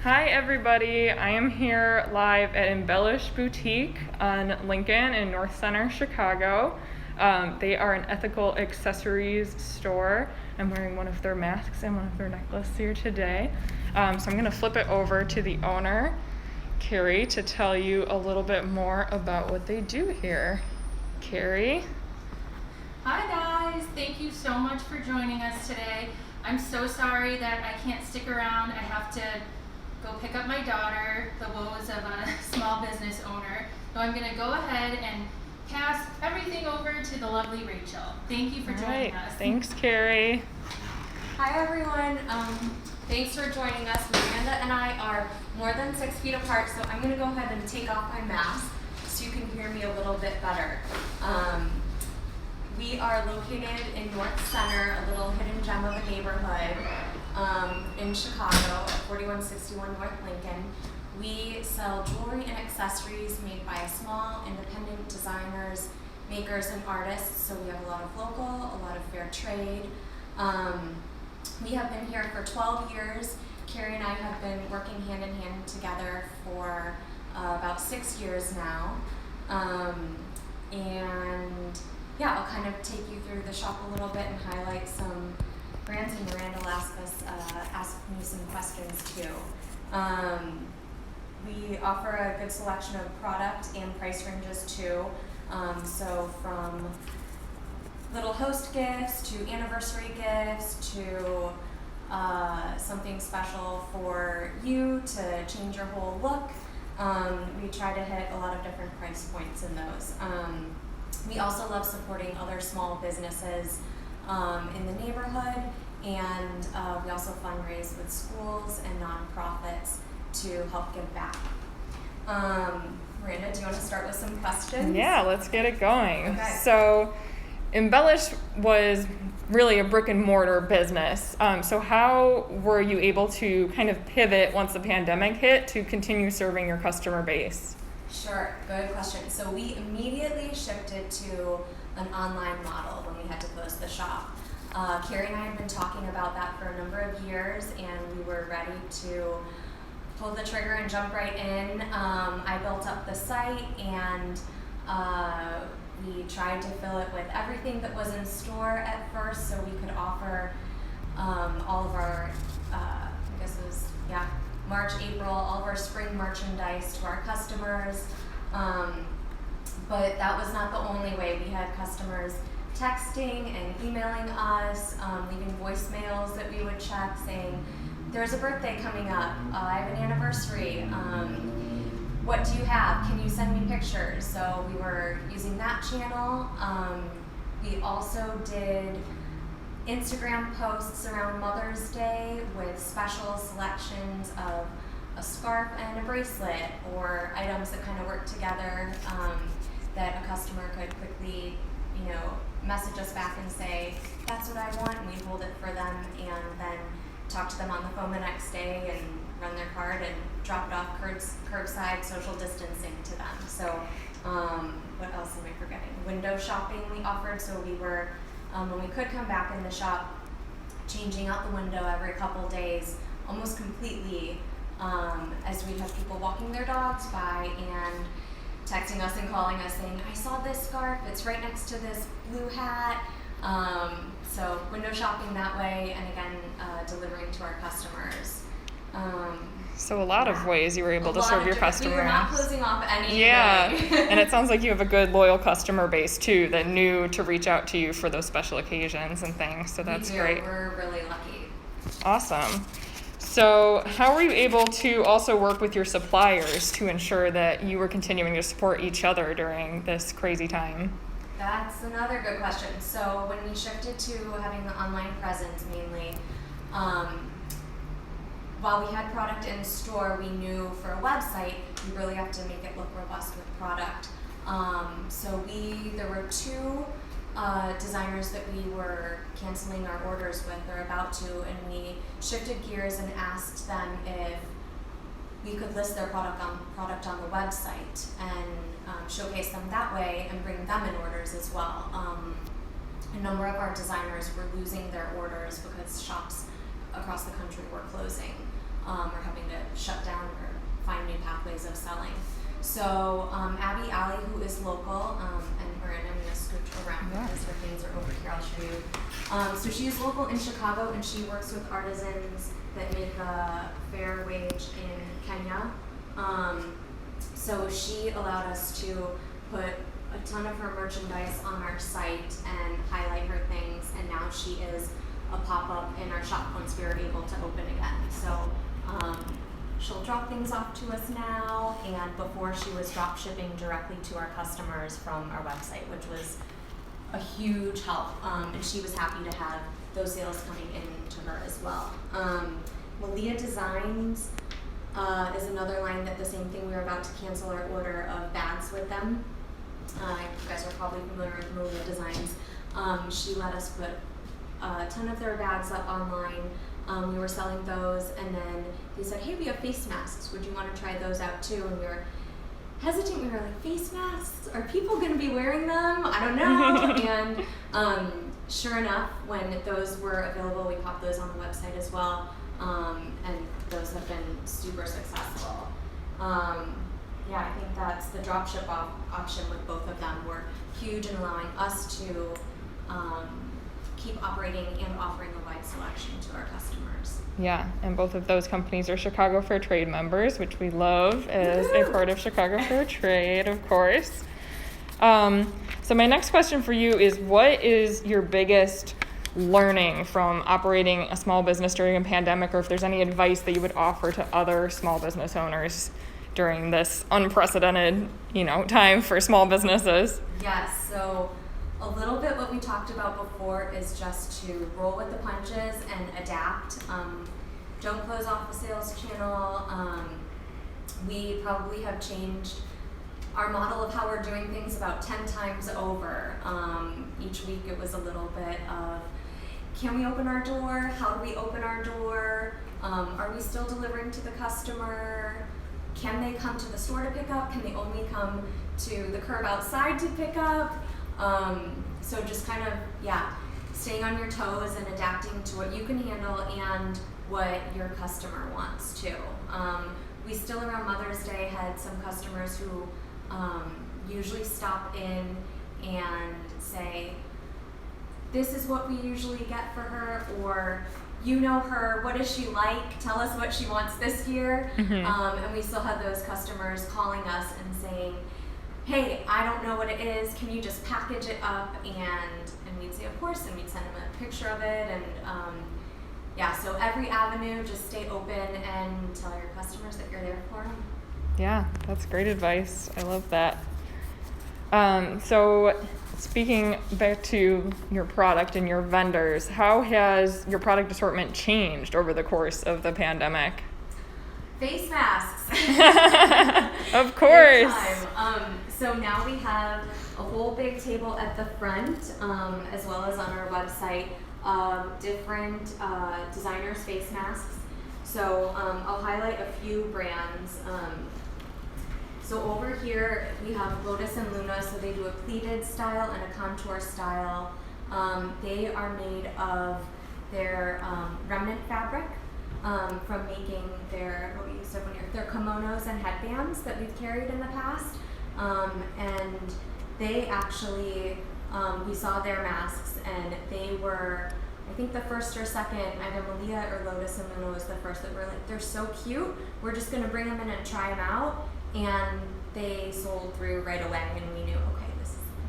Hi everybody, I am here live at Embellish Boutique on Lincoln in North Center, Chicago. They are an ethical accessories store. I'm wearing one of their masks and one of their necklaces here today. So I'm going to flip it over to the owner, Carrie, to tell you a little bit more about what they do here. Carrie? Hi guys, thank you so much for joining us today. I'm so sorry that I can't stick around. I have to go pick up my daughter, the woes of a small business owner. So I'm going to go ahead and pass everything over to the lovely Rachel. Thank you for joining us. Thanks, Carrie. Hi everyone. Thanks for joining us. Miranda and I are more than 6 feet apart, so I'm going to go ahead and take off my mask so you can hear me a little bit better. We are located in North Center, a little hidden gem of a neighborhood in Chicago at 4161 North Lincoln. We sell jewelry and accessories made by small, independent designers, makers, and artists. So we have a lot of local, a lot of fair trade. We have been here for 12 years. Carrie and I have been working hand in hand together for about 6 years now. And yeah, I'll kind of take you through the shop a little bit and highlight some brands, and Miranda will ask me some questions too. We offer a good selection of product and price ranges too. So from little host gifts to anniversary gifts to something special for you to change your whole look. We try to hit a lot of different price points in those. We also love supporting other small businesses in the neighborhood, and we also fundraise with schools and nonprofits to help give back. Miranda, do you want to start with some questions? Yeah, let's get it going. Okay. So Embellish was really a brick and mortar business. So how were you able to kind of pivot once the pandemic hit to continue serving your customer base? Sure, good question. So we immediately shifted to an online model when we had to close the shop. Carrie and I had been talking about that for a number of years, and we were ready to pull the trigger and jump right in. I built up the site, and we tried to fill it with everything that was in store at first, so we could offer all of our, March, April, all of our spring merchandise to our customers. But that was not the only way. We had customers texting and emailing us, leaving voicemails that we would check saying, there's a birthday coming up, I have an anniversary, what do you have? Can you send me pictures? So we were using that channel. We also did Instagram posts around Mother's Day with special selections of a scarf and a bracelet, or items that kind of work together, that a customer could quickly, message us back and say, that's what I want, and we hold it for them, and then talk to them on the phone the next day and run their card and drop it off curbside, social distancing to them. So what else am I forgetting? Window shopping we offered, so we were, when we could come back in the shop, changing out the window every couple days, almost completely, as we had people walking their dogs by and texting us and calling us saying, I saw this scarf, it's right next to this blue hat. So window shopping that way, and again, delivering to our customers. So a lot of ways you were able to serve your customers. We were not closing off any Yeah, way. and it sounds like you have a good loyal customer base too that knew to reach out to you for those special occasions and things. So that's great. We're really lucky. Awesome. So how were you able to also work with your suppliers to ensure that you were continuing to support each other during this crazy time? That's another good question. So when we shifted to having the online presence mainly, while we had product in store, we knew for a website, you really have to make it look robust with product. So there were 2 designers that we were canceling our orders with, or about to, and we shifted gears and asked them if we could list their product on the website and showcase them that way and bring them in orders as well. A number of our designers were losing their orders because shops across the country were closing. or having to shut down or find new pathways of selling. So Abby Alley, who is local, and Marin, I'm going to scooch around because her things are over here, I'll show you. So she is local in Chicago, and she works with artisans that make a fair wage in Kenya. So she allowed us to put a ton of her merchandise on our site and highlight her things, and now she is a pop-up in our shop once we are able to open again. So she'll drop things off to us now, and before she was drop shipping directly to our customers from our website, which was a huge help, and she was happy to have those sales coming in to her as well. Malia Designs is another line that the same thing, we were about to cancel our order of bags with them. You guys are probably familiar with Malia Designs. She let us put a ton of their bags up online. We were selling those, and then they said, hey, we have face masks. Would you want to try those out too? And we were hesitant. We were like, face masks? Are people going to be wearing them? I don't know. And sure enough, when those were available, we popped those on the website as well. And those have been super successful. Yeah, I think that's the dropship option with both of them were huge in allowing us to keep operating and offering a wide selection to our customers. Yeah, and both of those companies are Chicago Fair Trade members, which we love as a part of Chicago Fair Trade, of course. So my next question for you is, what is your biggest learning from operating a small business during a pandemic, or if there's any advice that you would offer to other small business owners during this unprecedented, time for small businesses? Yes, so a little bit what we talked about before is just to roll with the punches and adapt. Don't close off the sales channel. We probably have changed our model of how we're doing things about 10 times over. Each week it was a little bit of, can we open our door? How do we open our door? Are we still delivering to the customer? Can they come to the store to pick up? Can they only come to the curb outside to pick up? So just kind of, staying on your toes and adapting to what you can handle and what your customer wants too. We still around Mother's Day had some customers who usually stop in and say, this is what we usually get for her, or you know her, what is she like? Tell us what she wants this year. Mm-hmm. And we still had those customers calling us and saying, hey, I don't know what it is, can you just package it up? And we'd say, of course, and we'd send them a picture of it. And so every avenue, just stay open and tell your customers that you're there for them. Yeah, that's great advice. I love that. So speaking back to your product and your vendors, how has your product assortment changed over the course of the pandemic? Face masks. Of course. So now we have a whole big table at the front, as well as on our website, of different designers' face masks. So I'll highlight a few brands. So over here we have Lotus and Luna, so they do a pleated style and a contour style. They are made of their remnant fabric from making their, their kimonos and headbands that we've carried in the past. And they actually, we saw their masks, and they were, I think the first or second, either Malia or Lotus and Luna was the first that were like, they're so cute, we're just gonna bring them in and try them out. And they sold through right away, and we knew, okay,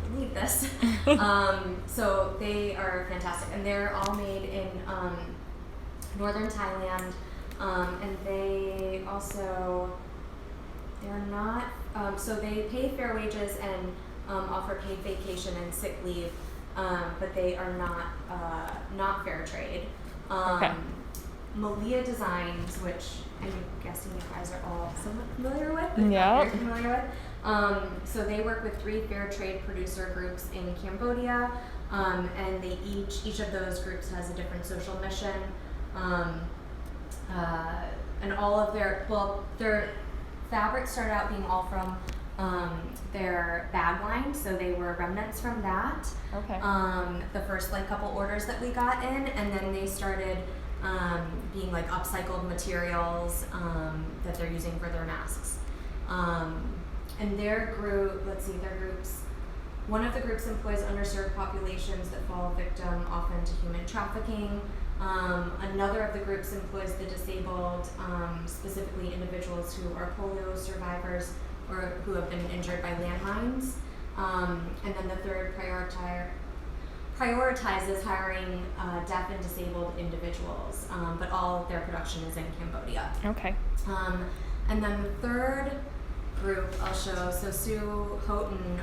I believe this. So they are fantastic, and they're all made in northern Thailand, and they also, they're not, so they pay fair wages and offer paid vacation and sick leave, but they are not fair trade. Okay. Malia Designs, which I'm guessing you guys are all somewhat familiar with. Yeah. Very familiar with. So they work with 3 fair trade producer groups in Cambodia, and they each of those groups has a different social mission. And all of their fabrics started out being all from their bag line, so they were remnants from that. Okay. The first couple orders that we got in, and then they started being like upcycled materials that they're using for their masks. And their groups, one of the groups employs underserved populations that fall victim often to human trafficking. Another of the groups employs the disabled, specifically individuals who are polio survivors or who have been injured by landmines. And then the third prioritizes hiring deaf and disabled individuals, but all of their production is in Cambodia. Okay. And then the third group I'll show, so Sue Houghton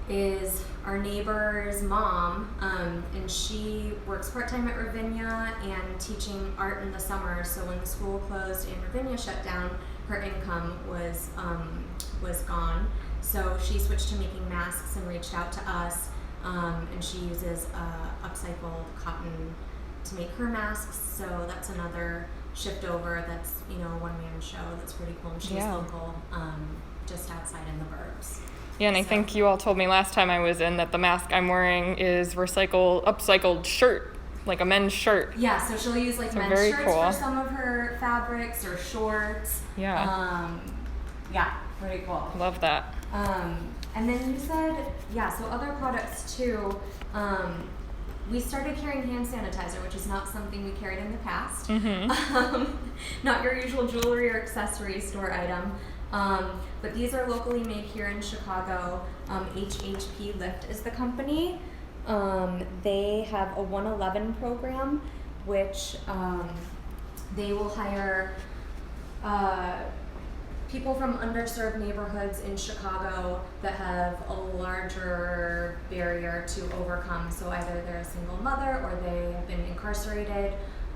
is our neighbor's mom, and she works part-time at Ravinia and teaching art in the summer. So when the school closed and Ravinia shut down, her income was gone. So she switched to making masks and reached out to us, and she uses upcycled cotton to make her masks. So that's another shift over. That's a one-man show. That's pretty cool. And she's local, just outside in the burbs. Yeah, and I think you all told me last time I was in that the mask I'm wearing is upcycled shirt, like a men's shirt. Yeah, so she'll use like men's shirts for some of her fabrics or shorts. Yeah. Yeah, pretty cool. Love that. And then you said, so other products too. We started carrying hand sanitizer, which is not something we carried in the past. Mm-hmm. Not your usual jewelry or accessory store item. But these are locally made here in Chicago. HHP Lift is the company. They have a 111 program, which they will hire people from underserved neighborhoods in Chicago that have a larger barrier to overcome. So either they're a single mother or they have been incarcerated,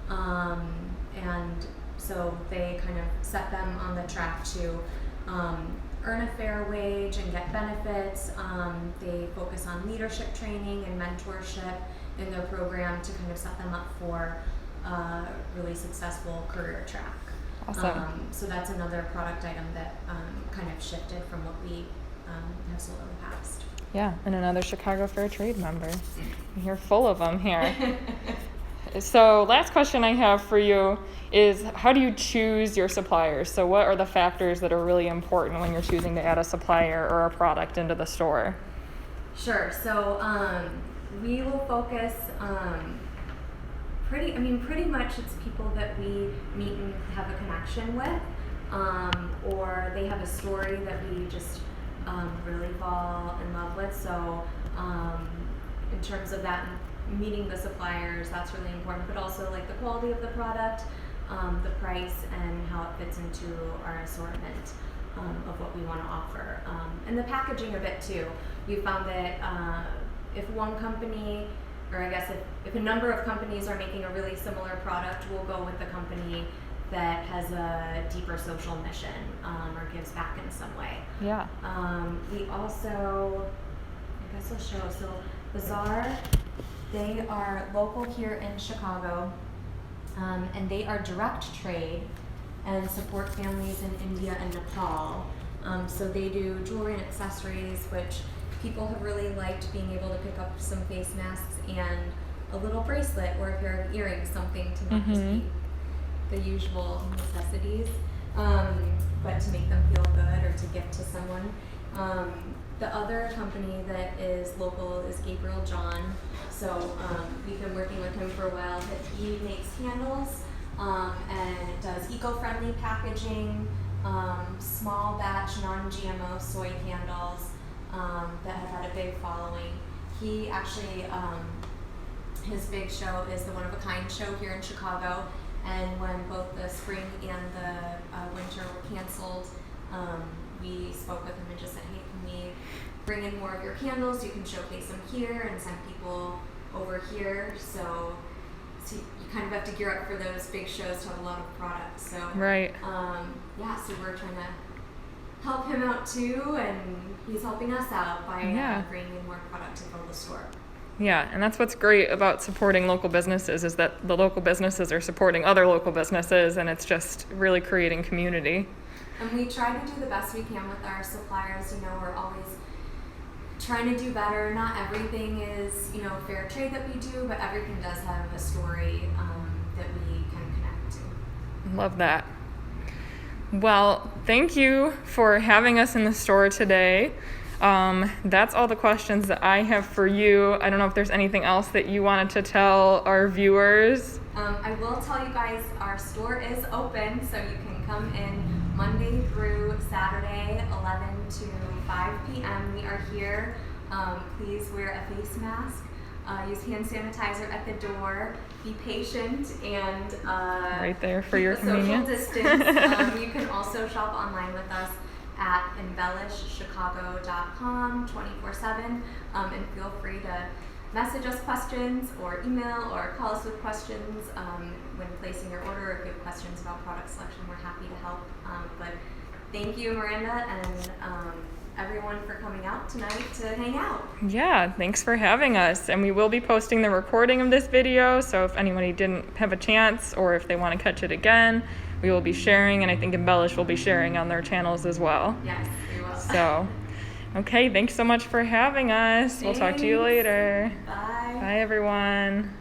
and so they kind of set them on the track to earn a fair wage and get benefits. They focus on leadership training and mentorship in their program to kind of set them up for a really successful career track. Awesome. So that's another product item that kind of shifted from what we have sold in the past. Yeah, and another Chicago Fair Trade member. You're full of them here. So last question I have for you is, how do you choose your suppliers? So what are the factors that are really important when you're choosing to add a supplier or a product into the store? Sure. So we will focus pretty much it's people that we meet and have a connection with, or they have a story that we just really fall in love with. So in terms of that, meeting the suppliers, that's really important, but also like the quality of the product, the price, and how it fits into our assortment of what we want to offer, and the packaging of it too. We found that if one company, or I guess if a number of companies are making a really similar product, we'll go with the company that has a deeper social mission, or gives back in some way. Yeah. We also, I guess I'll show, so Bazaar, they are local here in Chicago, and they are direct trade and support families in India and Nepal. So they do jewelry and accessories, which people have really liked, being able to pick up some face masks and a little bracelet or a pair of earrings, something to not just be the usual necessities, but to make them feel good or to gift to someone. The other company that is local is Gabriel John. So we've been working with him for a while. He makes candles and does eco-friendly packaging, small batch non-GMO soy candles that have had a big following. He actually, his big show is the One of a Kind show here in Chicago. And when both the spring and the winter were canceled, we spoke with him and just said, hey, can we bring in more of your candles? You can showcase them here and send people over here. So you kind of have to gear up for those big shows to have a lot of products. So right. So we're trying to help him out too, and he's helping us out by bringing in more product to fill the store. Yeah, and that's what's great about supporting local businesses, is that the local businesses are supporting other local businesses, and it's just really creating community. And we try to do the best we can with our suppliers. We're always trying to do better. Not everything is, fair trade that we do, but everything does have a story that we can connect to. Love that. Well, thank you for having us in the store today. That's all the questions that I have for you. I don't know if there's anything else that you wanted to tell our viewers. I will tell you guys our store is open, so you can come in Monday through Saturday, 11 to 5 p.m. We are here. Please wear a face mask. Use hand sanitizer at the door. Be patient and right there for your convenience. Social distance. You can also shop online with us at embellishchicago.com 24/7, and feel free to message us questions or email or call us with questions when placing your order. If you have questions about product selection, we're happy to help. But thank you, Miranda, and everyone for coming out tonight to hang out. Yeah, thanks for having us. And we will be posting the recording of this video, so if anybody didn't have a chance or if they want to catch it again, we will be sharing, and I think Embellish will be sharing on their channels as well. Yes, we will. So, okay, thanks so much for having us. We'll talk to you later. Bye. Bye, everyone.